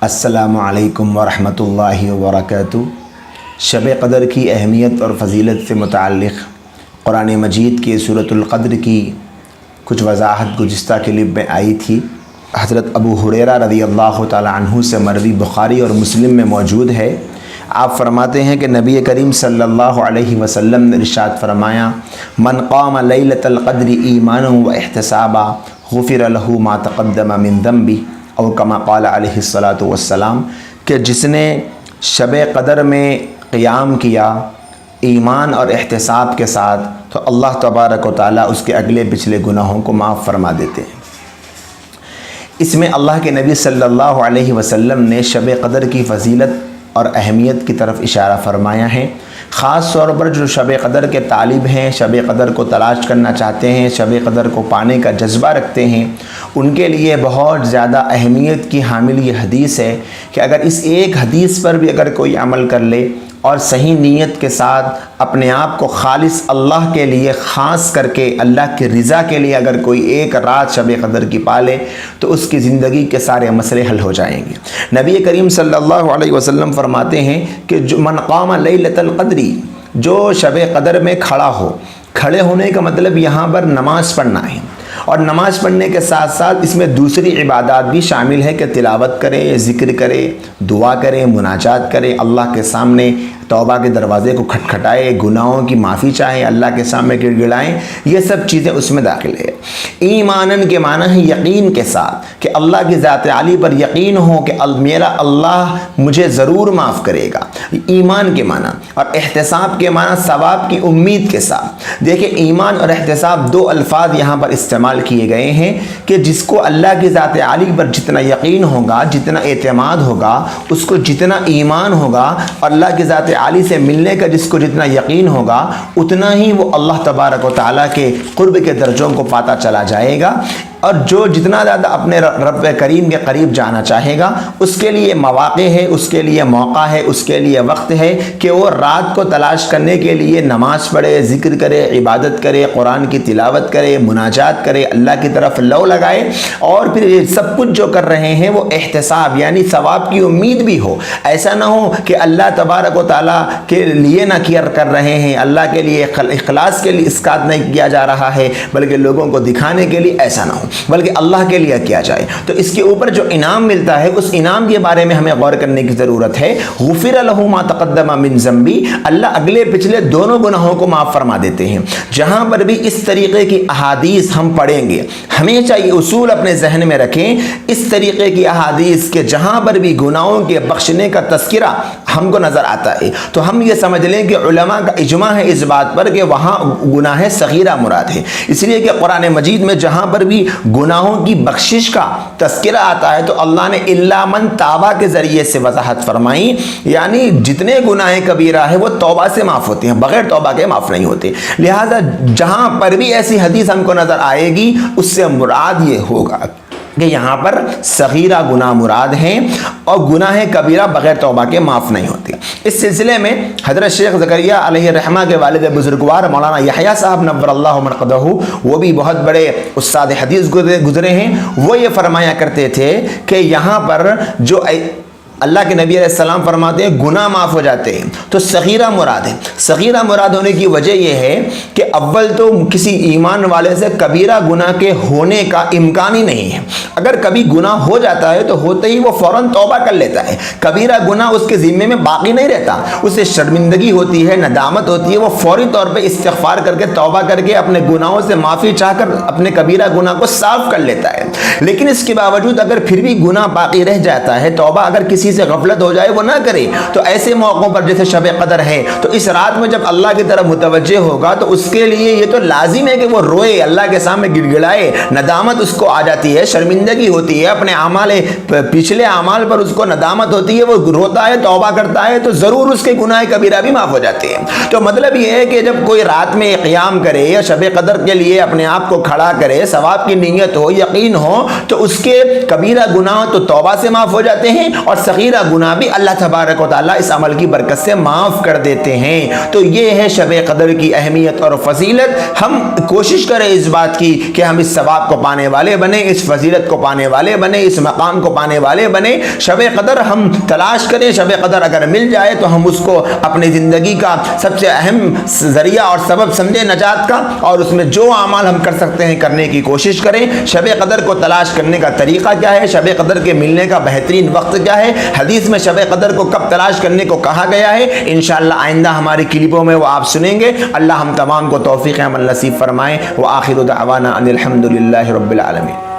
السلام علیکم ورحمۃ اللہ وبرکاتہ۔ شب قدر کی اہمیت اور فضیلت سے متعلق قرآن مجید کی سورۃ القدر کی کچھ وضاحت گزشتہ کلپ میں آئی تھی۔ حضرت ابو ہریرہ رضی اللہ تعالی عنہ سے مروی بخاری اور مسلم میں موجود ہے۔ آپ فرماتے ہیں کہ نبی کریم صلی اللہ علیہ وسلم نے ارشاد فرمایا، من قام لیلۃ القدر ایمانا و احتسابا غفر له ما تقدم من ذنبہ، او کما قال علیہ الصلاۃ والسلام، کہ جس نے شب قدر میں قیام کیا ایمان اور احتساب کے ساتھ تو اللہ تبارک و تعالیٰ اس کے اگلے پچھلے گناہوں کو معاف فرما دیتے ہیں۔ اس میں اللہ کے نبی صلی اللہ علیہ وسلم نے شب قدر کی فضیلت اور اہمیت کی طرف اشارہ فرمایا ہے۔ خاص طور پر جو شب قدر کے طالب ہیں، شب قدر کو تلاش کرنا چاہتے ہیں، شب قدر کو پانے کا جذبہ رکھتے ہیں، ان کے لیے بہت زیادہ اہمیت کی حامل یہ حدیث ہے کہ اگر اس ایک حدیث پر بھی اگر کوئی عمل کر لے اور صحیح نیت کے ساتھ اپنے آپ کو خالص اللہ کے لیے خاص کر کے اللہ کی رضا کے لیے اگر کوئی ایک رات شب قدر کی پالے تو اس کی زندگی کے سارے مسئلے حل ہو جائیں گے۔ نبی کریم صلی اللہ علیہ وسلم فرماتے ہیں کہ جو من قام لیلۃ القدر، جو شب قدر میں کھڑا ہو، کھڑے ہونے کا مطلب یہاں پر نماز پڑھنا ہے، اور نماز پڑھنے کے ساتھ ساتھ اس میں دوسری عبادات بھی شامل ہے کہ تلاوت کرے، ذکر کرے، دعا کرے، مناجات کرے، اللہ کے سامنے توبہ کے دروازے کو کھٹکھٹائے، گناہوں کی معافی چاہے، اللہ کے سامنے گڑ گڑائیں، یہ سب چیزیں اس میں داخل ہے۔ ایمانن کے معنی ہے یقین کے ساتھ، کہ اللہ کی ذات عالی پر یقین ہو کہ میرا اللہ مجھے ضرور معاف کرے گا، ایمان کے معنی، اور احتساب کے معنی ثواب کی امید کے ساتھ۔ دیکھیں ایمان اور احتساب دو الفاظ یہاں پر استعمال کیے گئے ہیں کہ جس کو اللہ کی ذات عالی پر جتنا یقین ہوگا، جتنا اعتماد ہوگا، اس کو جتنا ایمان ہوگا، اور اللہ کی ذات عالی سے ملنے کا جس کو جتنا یقین ہوگا، اتنا ہی وہ اللہ تبارک و تعالیٰ کے قرب کے درجوں کو پاتا چلا جائے گا، اور جو جتنا زیادہ اپنے رب کریم کے قریب جانا چاہے گا اس کے لیے مواقع ہے، اس کے لیے موقع ہے، اس کے لیے وقت ہے کہ وہ رات کو تلاش کرنے کے لیے نماز پڑھے، ذکر کرے، عبادت کرے، قرآن کی تلاوت کرے، مناجات کرے، اللہ کی طرف لو لگائے، اور پھر یہ سب کچھ جو کر رہے ہیں وہ احتساب یعنی ثواب کی امید بھی ہو۔ ایسا نہ ہو کہ اللہ تبارک و تعالیٰ کے لیے نہ کر رہے ہیں، اللہ کے لیے اخلاص کے لیے اسقاط نہیں کیا جا رہا ہے، بلکہ لوگوں کو دکھانے کے لیے، ایسا نہ ہو بلکہ اللہ کے لیے کیا جائے۔ تو اس کے اوپر جو انعام ملتا ہے اس انعام کے بارے میں ہمیں غور کرنے کی ضرورت ہے۔ غفر له ما تقدم من ذنبی، اللہ اگلے پچھلے دونوں گناہوں کو معاف فرما دیتے ہیں۔ جہاں پر بھی اس طریقے کی احادیث ہم پڑھیں گے، ہمیشہ یہ اصول اپنے ذہن میں رکھیں، اس طریقے کی احادیث کے جہاں پر بھی گناہوں کے بخشنے کا تذکرہ ہم کو نظر آتا ہے تو ہم یہ سمجھ لیں کہ علماء کا اجماع ہے اس بات پر کہ وہاں گناہ صغیرہ مراد ہے، اس لیے کہ قرآن مجید میں جہاں پر بھی گناہوں کی بخشش کا تذکرہ آتا ہے تو اللہ نے الا من توبہ کے ذریعے سے وضاحت فرمائی، یعنی جتنے گناہ کبیرہ ہے وہ توبہ سے معاف ہوتے ہیں، بغیر توبہ کے معاف نہیں ہوتے۔ لہذا جہاں پر بھی ایسی حدیث ہم کو نظر آئے گی اس سے مراد یہ ہوگا کہ یہاں پر صغیرہ گناہ مراد ہیں اور گناہ کبیرہ بغیر توبہ کے معاف نہیں ہوتے۔ اس سلسلے میں حضرت شیخ زکریا علیہ الرحمہ کے والد بزرگوار مولانا یحییٰ صاحب نور اللہ مرقدہ، وہ بھی بہت بڑے استاد حدیث گزرے ہیں، وہ یہ فرمایا کرتے تھے کہ یہاں پر جو اللہ کے نبی علیہ السلام فرماتے ہیں گناہ معاف ہو جاتے ہیں تو صغیرہ مراد ہے۔ صغیرہ مراد ہونے کی وجہ یہ ہے کہ اول تو کسی ایمان والے سے کبیرہ گناہ کے ہونے کا امکان ہی نہیں ہے۔ اگر کبھی گناہ ہو جاتا ہے تو ہوتے ہی وہ فوراً توبہ کر لیتا ہے، کبیرہ گناہ اس کے ذمے میں باقی نہیں رہتا، اسے شرمندگی ہوتی ہے، ندامت ہوتی ہے، وہ فوری طور پہ استغفار کر کے توبہ کر کے اپنے گناہوں سے معافی چاہ کر اپنے کبیرہ گناہ کو صاف کر لیتا ہے۔ لیکن اس کے باوجود اگر پھر بھی گناہ باقی رہ جاتا ہے، توبہ اگر کسی سے غفلت ہو جائے وہ نہ کرے، تو ایسے موقعوں پر جیسے شب قدر ہے تو اس رات میں جب اللہ کی طرف متوجہ ہوگا تو اس کے لیے یہ تو لازم ہے کہ وہ روئے، اللہ کے سامنے گڑ گڑائے، ندامت اس کو آ جاتی ہے، شرمندگی ہوتی ہے، اپنے اعمال پچھلے اعمال پر اس کو ندامت ہوتی ہے، وہ روتا ہے، توبہ کرتا ہے تو ضرور اس کے گناہ کبیرہ بھی معاف ہو جاتے ہیں۔ تو مطلب یہ ہے کہ جب کوئی رات میں قیام کرے یا شب قدر کے لیے اپنے آپ کو کھڑا کرے، ثواب کی نیت ہو، یقین ہو، تو اس کے کبیرہ گناہ تو توبہ سے معاف ہو جاتے ہیں اور صغیرہ صغیرہ گناہ بھی اللہ تبارک و تعالیٰ اس عمل کی برکت سے معاف کر دیتے ہیں۔ تو یہ ہے شب قدر کی اہمیت اور فضیلت۔ ہم کوشش کریں اس بات کی کہ ہم اس ثواب کو پانے والے بنیں، اس فضیلت کو پانے والے بنیں، اس مقام کو پانے والے بنیں۔ شب قدر ہم تلاش کریں، شب قدر اگر مل جائے تو ہم اس کو اپنی زندگی کا سب سے اہم ذریعہ اور سبب سمجھیں نجات کا، اور اس میں جو اعمال ہم کر سکتے ہیں کرنے کی کوشش کریں۔ شب قدر کو تلاش کرنے کا طریقہ کیا ہے، شب قدر کے ملنے کا بہترین وقت کیا ہے، حدیث میں شب قدر کو کب تلاش کرنے کو کہا گیا ہے، انشاءاللہ آئندہ ہماری کلپوں میں وہ آپ سنیں گے۔ اللہ ہم تمام کو توفیق عمل نصیب فرمائیں۔ وآخر دعوانا ان الحمد للہ رب العالمین۔